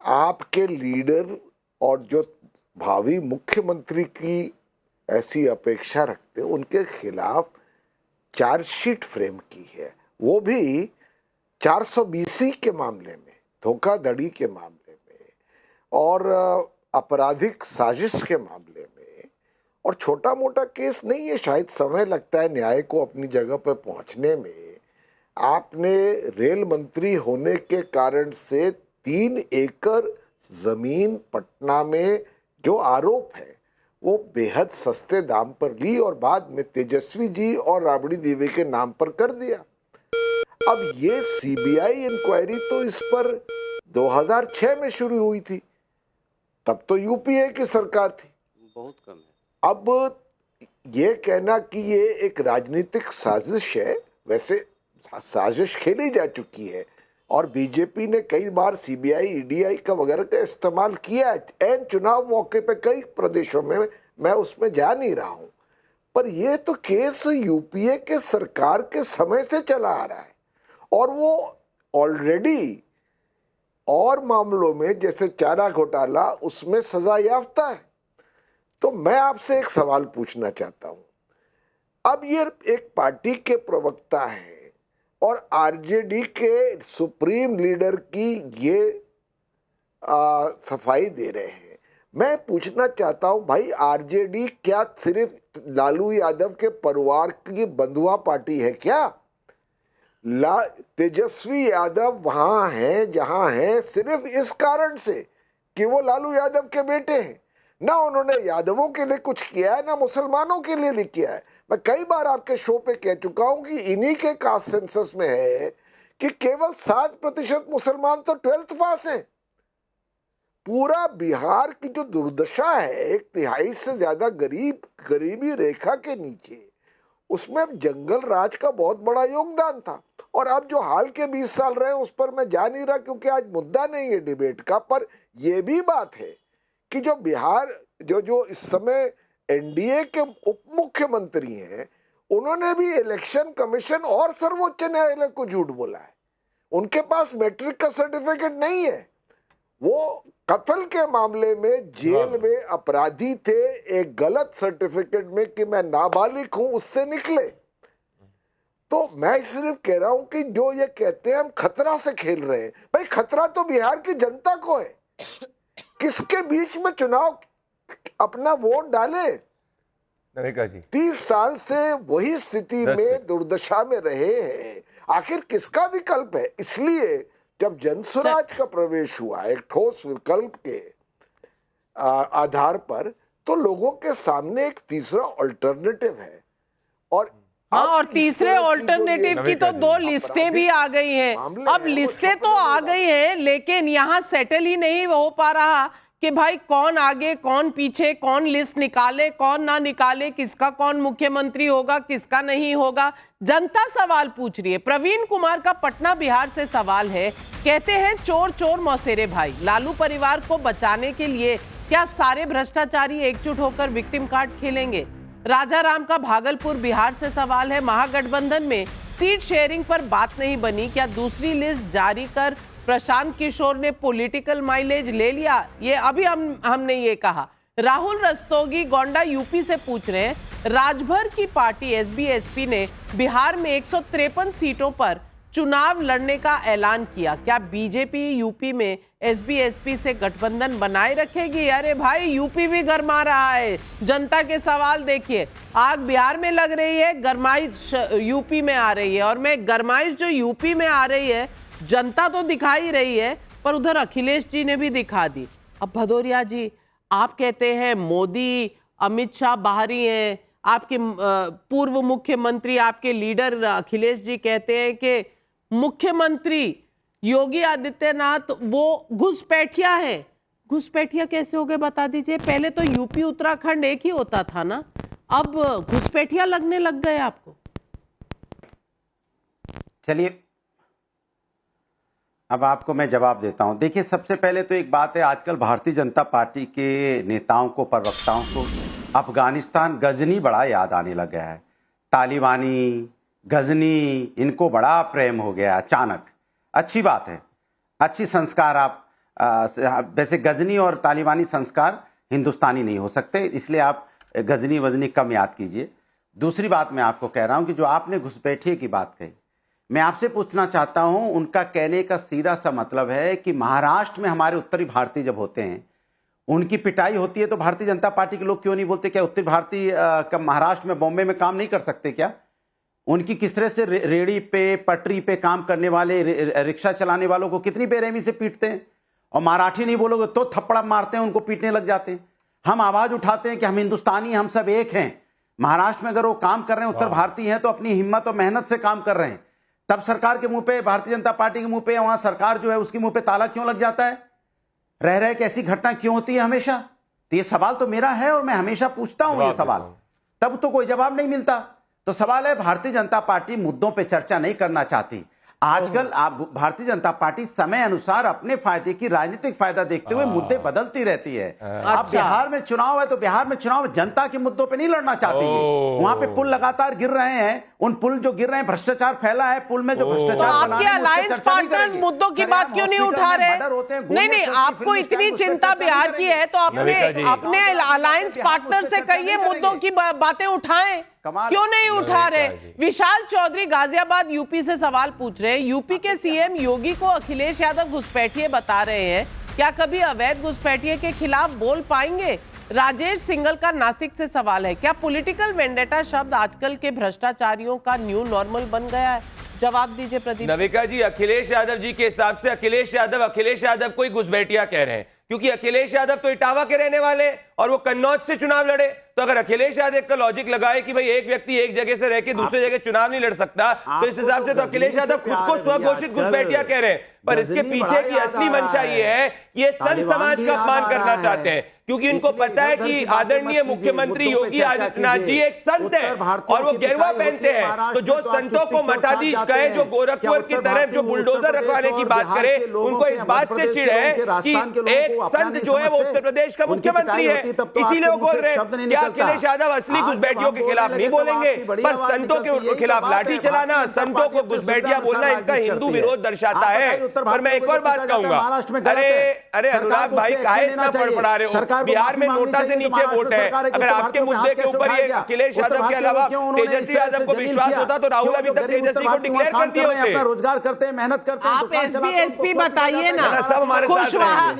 आपके लीडर और जो भावी मुख्यमंत्री की ऐसी अपेक्षा रखते हैं उनके खिलाफ चार्जशीट फ्रेम की है, वो भी 420 के मामले में, धोखाधड़ी के मामले में और आपराधिक साजिश के मामले में। और छोटा मोटा केस नहीं है, शायद समय लगता है न्याय को अपनी जगह पर पहुंचने में। आपने रेल मंत्री होने के कारण से 3 एकड़ जमीन पटना में जो आरोप है वो बेहद सस्ते दाम पर ली और बाद में तेजस्वी जी और राबड़ी देवी के नाम पर कर दिया। अब ये सीबीआई इंक्वायरी तो इस पर 2006 में शुरू हुई थी, तब तो यूपीए की सरकार थी। बहुत कम है। अब ये कहना कि ये एक राजनीतिक साजिश है, वैसे साजिश खेली जा चुकी है और बीजेपी ने कई बार सीबीआई, ईडीआई का वगैरह का इस्तेमाल किया है एन चुनाव मौके पे कई प्रदेशों में। मैं उसमें जा नहीं रहा हूं, पर ये तो केस यूपीए के सरकार के समय से चला आ रहा है और वो ऑलरेडी और मामलों में जैसे चारा घोटाला उसमें सजा याफ्ता है। तो मैं आपसे एक सवाल पूछना चाहता हूं। अब ये एक पार्टी के प्रवक्ता हैं और आरजेडी के सुप्रीम लीडर की ये सफाई दे रहे हैं। मैं पूछना चाहता हूं भाई, आरजेडी क्या सिर्फ लालू यादव के परिवार की बंधुआ पार्टी है क्या? तेजस्वी यादव वहां हैं जहां हैं सिर्फ इस कारण से कि वो लालू यादव के बेटे हैं। ना उन्होंने यादवों के लिए कुछ किया है, ना मुसलमानों के लिए किया है। मैं कई बार आपके शो पे कह चुका हूं कि इन्हीं के कास्ट सेंसस में है कि केवल 7% मुसलमान तो 12th पास हैं। पूरा बिहार की जो दुर्दशा है, 1/3 से ज्यादा गरीबी रेखा के नीचे, उसमें जंगल राज का बहुत बड़ा योगदान था। और अब जो हाल के 20 साल रहे उस पर मैं जा नहीं रहा क्योंकि आज मुद्दा नहीं है डिबेट का। पर यह भी बात है कि जो बिहार जो इस समय एनडीए के उप मुख्यमंत्री हैं, उन्होंने भी इलेक्शन कमीशन और सर्वोच्च न्यायालय को झूठ बोला है। उनके पास मैट्रिक का सर्टिफिकेट नहीं है। वो कत्ल के मामले में जेल में अपराधी थे एक गलत सर्टिफिकेट में कि मैं नाबालिग हूं, उससे निकले। तो मैं सिर्फ कह रहा हूं कि जो ये कहते हैं हम खतरा से खेल रहे हैं, भाई खतरा तो बिहार की जनता को है। किसके बीच में चुनाव अपना वोट डाले? 30 साल से वही स्थिति में दुर्दशा में रहे हैं, आखिर किसका विकल्प है? इसलिए जब जनसुराज का प्रवेश हुआ एक ठोस विकल्प के आधार पर, तो लोगों के सामने एक तीसरा ऑल्टरनेटिव है। और और तीसरे ऑल्टरनेटिव की तो 2 लिस्टें भी आ गई हैं। अब लिस्टें तो आ गई हैं, लेकिन यहाँ सेटल ही नहीं हो पा रहा कि भाई कौन आगे कौन पीछे, कौन लिस्ट निकाले कौन ना निकाले, किसका कौन मुख्यमंत्री होगा किसका नहीं होगा। जनता सवाल पूछ रही है। प्रवीण कुमार का पटना बिहार से सवाल है, कहते हैं चोर चोर मौसेरे भाई, लालू परिवार को बचाने के लिए क्या सारे भ्रष्टाचारी एकजुट होकर विक्टिम कार्ड खेलेंगे? राजा राम का भागलपुर बिहार से सवाल है, महागठबंधन में सीट शेयरिंग पर बात नहीं बनी। क्या दूसरी लिस्ट जारी कर प्रशांत किशोर ने पॉलिटिकल माइलेज ले लिया? ये अभी हमने ये कहा। राहुल रस्तोगी गोंडा यूपी से पूछ रहे हैं, राजभर की पार्टी एसबीएसपी ने बिहार में 153 सीटों पर चुनाव लड़ने का ऐलान किया। क्या बीजेपी यूपी में एसबीएसपी से गठबंधन बनाए रखेगी? अरे भाई, यूपी भी गरमा रहा है। जनता के सवाल देखिए, आग बिहार में लग रही है, गरमाइश यूपी में आ रही है। और मैं गरमाइश जो यूपी में आ रही है, जनता तो दिखा ही रही है, पर उधर अखिलेश जी ने भी दिखा दी। अब भदौरिया जी, आप कहते हैं मोदी अमित शाह बाहरी हैं, आपके पूर्व मुख्यमंत्री, आपके लीडर अखिलेश जी कहते हैं कि मुख्यमंत्री योगी आदित्यनाथ वो घुसपैठिया है। घुसपैठिया कैसे हो गए बता दीजिए? पहले तो यूपी उत्तराखंड एक ही होता था ना, अब घुसपैठिया लगने लग गए आपको। चलिए, अब आपको मैं जवाब देता हूं। देखिए, सबसे पहले तो एक बात है, आजकल भारतीय जनता पार्टी के नेताओं को, प्रवक्ताओं को अफगानिस्तान, गजनी बड़ा याद आने लग गया है। तालिबानी, गजनी, इनको बड़ा प्रेम हो गया अचानक। अच्छी बात है, अच्छी संस्कार। आप वैसे गजनी और तालिबानी संस्कार हिंदुस्तानी नहीं हो सकते, इसलिए आप गजनी वजनी कम याद कीजिए। दूसरी बात मैं आपको कह रहा हूं कि जो आपने घुसपैठिए की बात कही, मैं आपसे पूछना चाहता हूं, उनका कहने का सीधा सा मतलब है कि महाराष्ट्र में हमारे उत्तरी भारतीय जब होते हैं, उनकी पिटाई होती है, तो भारतीय जनता पार्टी के लोग क्यों नहीं बोलते? क्या उत्तरी भारतीय का महाराष्ट्र में, बॉम्बे में काम नहीं कर सकते क्या? उनकी किस तरह से रेड़ी पे, पटरी पे काम करने वाले, रिक्शा चलाने वालों को कितनी बेरहमी से पीटते हैं, और मराठी नहीं बोलोगे तो थप्पड़ मारते हैं, उनको पीटने लग जाते हैं। हम आवाज उठाते हैं कि हम हिंदुस्तानी, हम सब एक हैं। महाराष्ट्र में अगर वो काम कर रहे हैं, उत्तर भारतीय हैं, तो अपनी हिम्मत और मेहनत से काम कर रहे हैं। तब सरकार के मुंह पे, भारतीय जनता पार्टी के मुंह पे, वहां सरकार जो है उसके मुंह पे ताला क्यों लग जाता है? रह रहे कि ऐसी घटना क्यों होती है हमेशा? तो ये सवाल तो मेरा है और मैं हमेशा पूछता हूं ये सवाल, तब तो कोई जवाब नहीं मिलता। तो सवाल है, भारतीय जनता पार्टी मुद्दों पे चर्चा नहीं करना चाहती। आजकल आप भारतीय जनता पार्टी समय अनुसार अपने फायदे की, राजनीतिक फायदा देखते हुए मुद्दे बदलती रहती है। अब बिहार में चुनाव है, तो बिहार में चुनाव जनता के मुद्दों पे नहीं लड़ना चाहती है। वहां पे पुल लगातार गिर रहे हैं, उन पुल जो गिर रहे हैं, भ्रष्टाचार फैला है, पुल में जो भ्रष्टाचार, तो आपके अलायंस पार्टनर्स मुद्दों की बात क्यों नहीं उठा रहे? नहीं, आपको इतनी चिंता बिहार की है तो अपने अलायंस पार्टनर से कहिए मुद्दों की बातें उठाएं, क्यों नहीं उठा रहे? विशाल चौधरी गाजियाबाद यूपी से सवाल पूछ रहे हैं, यूपी के सीएम योगी को अखिलेश यादव घुसपैठिए बता रहे हैं, क्या कभी अवैध घुसपैठिए के खिलाफ बोल पाएंगे? राजेश सिंगल का नासिक से सवाल है, क्या पॉलिटिकल वेंडेटा शब्द आजकल के भ्रष्टाचारियों का न्यू नॉर्मल बन गया है? जवाब दीजिए प्रदीप। नविका जी, अखिलेश यादव जी के हिसाब से अखिलेश यादव को ही घुसपैठिया कह रहे हैं, क्योंकि अखिलेश यादव तो इटावा के रहने वाले और वो कन्नौज से चुनाव लड़े। तो अगर अखिलेश यादव का लॉजिक लगाए कि भाई एक व्यक्ति एक जगह से रह के दूसरे जगह चुनाव नहीं लड़ सकता, तो इस हिसाब से तो अखिलेश यादव खुद को स्वघोषित घुसपैठिया कह रहे हैं। पर इसके पीछे की असली मंशा ये है कि ये संत समाज का अपमान करना चाहते हैं, क्योंकि इनको पता है कि आदरणीय मुख्यमंत्री योगी आदित्यनाथ जी एक संत है और वो गेरुआ पहनते हैं। तो जो संतों को मठाधीश कहे, जो गोरखपुर की तरफ जो बुलडोजर रखवाने की बात करे, उनको इस बात से चिढ़ है कि एक संत जो है वो उत्तर प्रदेश का मुख्यमंत्री है, इसीलिए वो बोल रहे हैं। क्या अखिलेश यादव असली घुसपैठियों के खिलाफ नहीं बोलेंगे, पर संतों के खिलाफ लाठी चलाना, संतों को घुसपैठिया बोलना इनका हिंदू विरोध दर्शाता है। पर मैं एक और बात कहूंगा, अरे अनुराग भाई, काहे इतना फड़फड़ा रहे हो? बिहार में नोटा से नीचे वोट है। अगर आपके मुद्दे के ऊपर ये अखिलेश यादव के अलावा तेजस्वी यादव को विश्वास होता तो राहुल अभी तक तेजस्वी को डिक्लेयर कर दिए होते। अपना रोजगार करते हैं, मेहनत करते हैं। आप एसपी बताइए ना।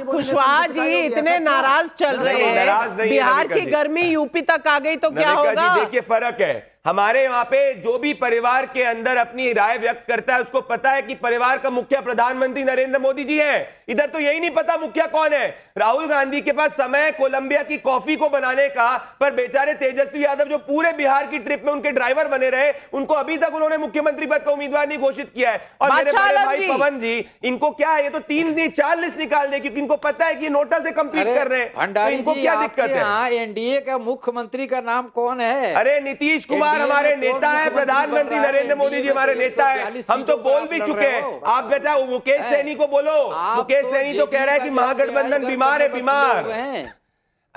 कुशवाहा जी इतने नाराज चल रहे हैं, बिहार की गर्मी यूपी तक आ गई तो क्या होगा? देखिए, फर्क है। हमारे यहाँ पे जो भी परिवार के अंदर अपनी राय व्यक्त करता है, उसको पता है कि परिवार का मुखिया प्रधानमंत्री नरेंद्र मोदी जी हैं। इधर तो यही नहीं पता मुखिया कौन है। राहुल गांधी के पास समय कोलंबिया की कॉफी को बनाने का, पर बेचारे तेजस्वी यादव जो पूरे बिहार की ट्रिप में उनके ड्राइवर बने रहे, उनको अभी तक उन्होंने मुख्यमंत्री पद का उम्मीदवार नहीं घोषित किया है। और मेरे बड़े भाई पवन जी, इनको क्या है, ये तो 3 नहीं 4 लिस्ट निकाल दे, क्योंकि इनको पता है कि नोटा से कंप्लीट कर रहे हैं। भंडारी इनको जी, क्या दिक्कत है? एनडीए का मुख्यमंत्री का नाम कौन है? अरे नीतीश कुमार हमारे नेता है, प्रधानमंत्री नरेंद्र मोदी जी हमारे नेता है। हम तो बोल भी चुके हैं। आप बेटा मुकेश सहनी को बोलो, मुकेश सहनी तो कह रहा है कि महागठबंधन बीमार है, बीमार।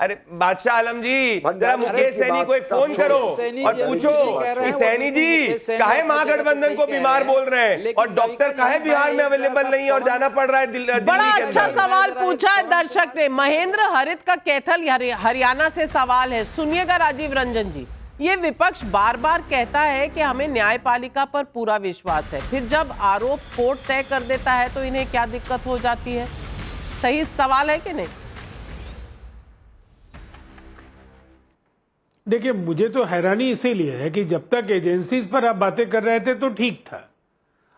अरे बादशाह आलम जी, जरा भंडारी मुकेश की सैनी बात को एक फोन छोड़ो। करो सैनी और जी पूछो कह रहे कि हैं, सैनी जी मुकेश सैनी काहे अपनी जगह महागठबंधन पे को सही कह बीमार रहे हैं। बोल रहे हैं, लेकिन और डॉक्टर नविका काहे जी, बिहार में मैं एक अवेलेबल जरा नहीं है और सा जाना पड़ रहा है दिल्ली बड़ा के अच्छा अंदर। सवाल पूछा है दर्शक ने। महेंद्र हरित का कैथल हरियाणा से सवाल है, सुनिएगा राजीव रंजन जी। ये विपक्ष बार बार कहता है कि हमें न्यायपालिका पर पूरा विश्वास है, फिर जब आरोप कोर्ट तय कर देता है तो इन्हें क्या दिक्कत हो जाती है? सही सवाल है कि नहीं? देखिए, मुझे तो हैरानी इसीलिए है कि जब तक एजेंसीज पर आप बातें कर रहे थे तो ठीक था,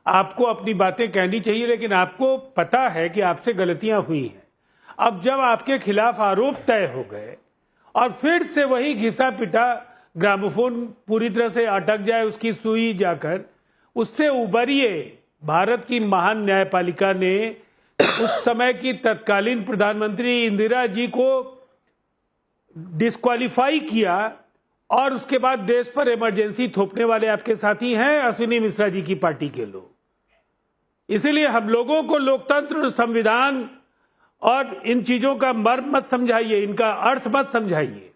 आपको अपनी बातें कहनी चाहिए, लेकिन आपको पता है कि आपसे गलतियां हुई हैं। अब जब आपके खिलाफ आरोप तय हो गए और फिर से वही घिसा पिटा ग्रामोफोन पूरी तरह से अटक जाए उसकी सुई जाकर, उससे उबरिए। भारत की महान न्यायपालिका ने उस समय की तत्कालीन प्रधानमंत्री इंदिरा जी को डिस्क्वालीफाई किया और उसके बाद देश पर इमरजेंसी थोपने वाले आपके साथी हैं अश्विनी मिश्रा जी की पार्टी के लोग। इसीलिए हम लोगों को लोकतंत्र, संविधान और इन चीजों का मर्म मत समझाइए, इनका अर्थ मत समझाइए।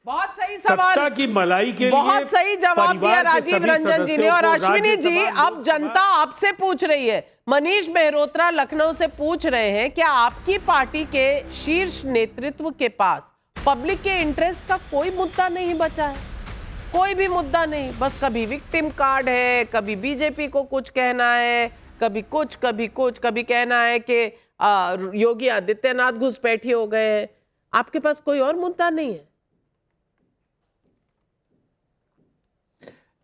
बहुत सही सवाल, सत्ता की मलाई के लिए बहुत सही जवाब दिया परिवार के राजीव सभी रंजन जी ने। सदस्यों और को अश्विनी जी, राज्यसभा, अब जनता आपसे पूछ रही है, मनीष मेहरोत्रा लखनऊ से पूछ रहे हैं, क्या आपकी पार्टी के शीर्ष नेतृत्व के पास पब्लिक के इंटरेस्ट का कोई मुद्दा नहीं बचा है? कोई भी मुद्दा नहीं, बस कभी विक्टिम कार्ड है, कभी बीजेपी को कुछ कहना है, कभी कुछ कभी कुछ, कभी कहना है कि योगी आदित्यनाथ घुसपैठी हो गए हैं। आपके पास कोई और मुद्दा नहीं है?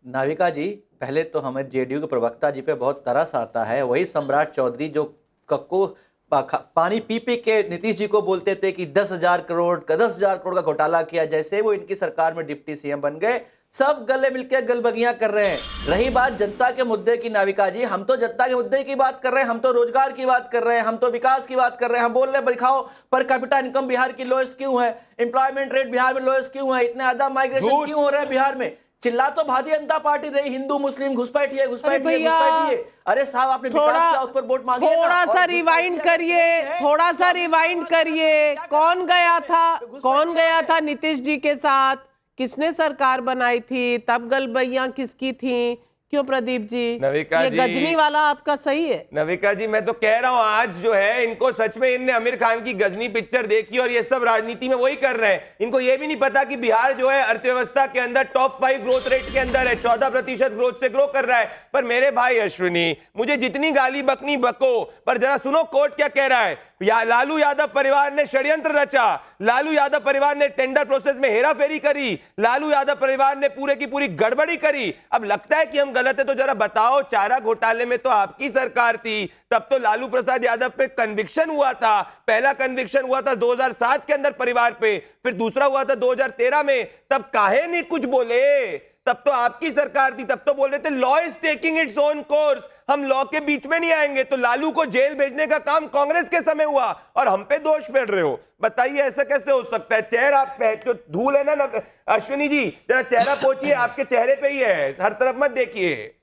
नाविका जी, पहले तो हमें जेडीयू के प्रवक्ता जी पे बहुत तरस आता है। वही सम्राट चौधरी जो कक्को पानी पी पी के नीतीश जी को बोलते थे कि 10,000 करोड़ का घोटाला किया, जैसे वो इनकी सरकार में डिप्टी सीएम बन गए, सब गले मिलकर गलबगियां कर रहे हैं। रही बात जनता के मुद्दे की, नाविका जी, हम तो जनता के मुद्दे की बात कर रहे हैं, हम तो रोजगार की बात कर रहे हैं, हम तो विकास की बात कर रहे हैं। हम बोल रहे हैं दिखाओ पर कैपिटा इनकम बिहार की लोएस्ट क्यों है, एम्प्लॉयमेंट रेट बिहार में लोएस्ट क्यों है, इतने ज्यादा माइग्रेशन क्यों हो रहा है बिहार में। चिल्ला तो भारतीय जनता पार्टी रही, हिंदू मुस्लिम घुसपैठी है, घुसपैठी है, घुसपैठी है। अरे साहब, आपने विकास का उस पर वोट मांगे, थोड़ा सा रिवाइंड करिए, थोड़ा सा रिवाइंड करिए। कौन गया था नीतीश जी के साथ? किसने सरकार बनाई थी? तब गलबैयां किसकी थी? क्यों प्रदीप जी, नविका ये जी, गजनी वाला आपका सही है? नविका जी, मैं तो कह रहा हूं, आज जो है इनको सच में, इनने आमिर खान की गजनी पिक्चर देखी और ये सब राजनीति में वही कर रहे हैं। इनको ये भी नहीं पता कि बिहार जो है अर्थव्यवस्था के अंदर टॉप 5 ग्रोथ रेट के अंदर है, 14% ग्रोथ से ग्रो कर रहा है। पर मेरे भाई अश्विनी, मुझे जितनी गाली बकनी बको, पर जरा सुनो कोर्ट क्या कह रहा है। लालू यादव परिवार ने षड्यंत्र रचा, लालू यादव परिवार ने टेंडर प्रोसेस में हेराफेरी करी, लालू यादव परिवार ने पूरे की पूरी गड़बड़ी करी। अब लगता है कि हम गलत है तो जरा बताओ, चारा घोटाले में तो आपकी सरकार थी, तब तो लालू प्रसाद यादव पे कन्विक्शन हुआ था। पहला कन्विक्शन हुआ था 2007 के अंदर परिवार पे, फिर दूसरा हुआ था 2013 में। तब काहे नहीं कुछ बोले? तब तो आपकी सरकार थी, तब तो बोल रहे थे law is taking its own course, हम लॉ के बीच में नहीं आएंगे। तो लालू को जेल भेजने का काम कांग्रेस के समय हुआ और हम पे दोष पेड़ रहे हो। बताइए ऐसा कैसे हो सकता है? चेहरा पे जो धूल है ना अश्विनी जी, जरा चेहरा पोछिए, आपके चेहरे पे ही है, हर तरफ मत देखिए।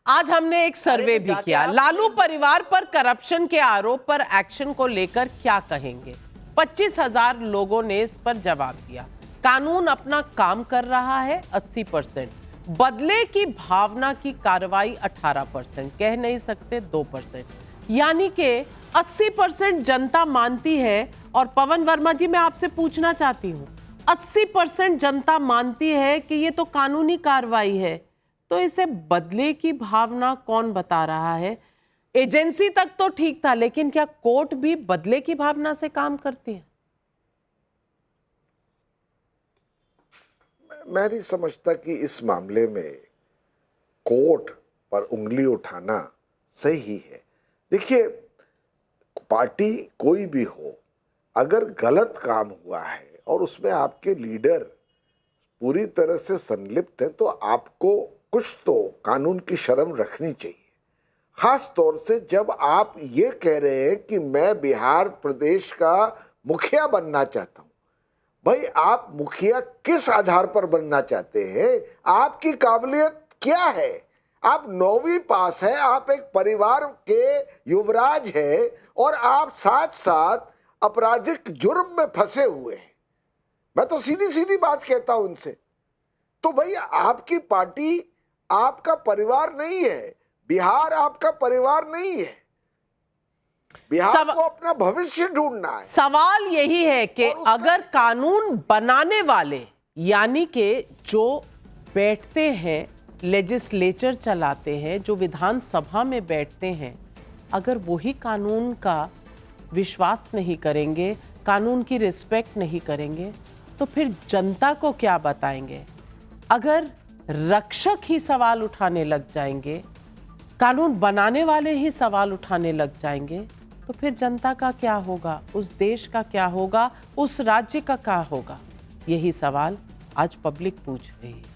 आज हमने एक सर्वे भी किया, लालू परिवार पर करप्शन के आरोप पर एक्शन को लेकर क्या कहेंगे? 25,000 लोगों ने इस पर जवाब दिया। कानून अपना काम कर रहा है 80%, बदले की भावना की कार्रवाई 18%, कह नहीं सकते 2%, यानी कि 80% जनता मानती है। और पवन वर्मा जी, मैं आपसे पूछना चाहती हूं, 80% जनता मानती है कि ये तो कानूनी कार्रवाई है, तो इसे बदले की भावना कौन बता रहा है? एजेंसी तक तो ठीक था, लेकिन क्या कोर्ट भी बदले की भावना से काम करती है? मैं नहीं समझता कि इस मामले में कोर्ट पर उंगली उठाना सही है। देखिए, पार्टी कोई भी हो, अगर गलत काम हुआ है और उसमें आपके लीडर पूरी तरह से संलिप्त है, तो आपको कुछ तो कानून की शर्म रखनी चाहिए। खास तौर से जब आप ये कह रहे हैं कि मैं बिहार प्रदेश का मुखिया बनना चाहता हूं। भाई, आप मुखिया किस आधार पर बनना चाहते हैं? आपकी काबिलियत क्या है? आप 9वीं पास है, आप एक परिवार के युवराज हैं और आप साथ साथ आपराधिक जुर्म में फंसे हुए हैं। मैं तो सीधी सीधी बात कहता हूं उनसे। तो भाई आपकी पार्टी आपका परिवार नहीं है, बिहार आपका परिवार नहीं है, बिहार को अपना भविष्य ढूंढना है। सवाल यही है कि अगर कानून बनाने वाले यानी कि जो बैठते हैं, लेजिस्लेचर चलाते हैं, जो विधानसभा में बैठते हैं, अगर वही कानून का विश्वास नहीं करेंगे, कानून की रिस्पेक्ट नहीं करेंगे, तो फिर जनता को क्या बताएंगे? अगर रक्षक ही सवाल उठाने लग जाएंगे, कानून बनाने वाले ही सवाल उठाने लग जाएंगे, तो फिर जनता का क्या होगा? उस देश का क्या होगा? उस राज्य का क्या होगा? यही सवाल आज पब्लिक पूछ रही है।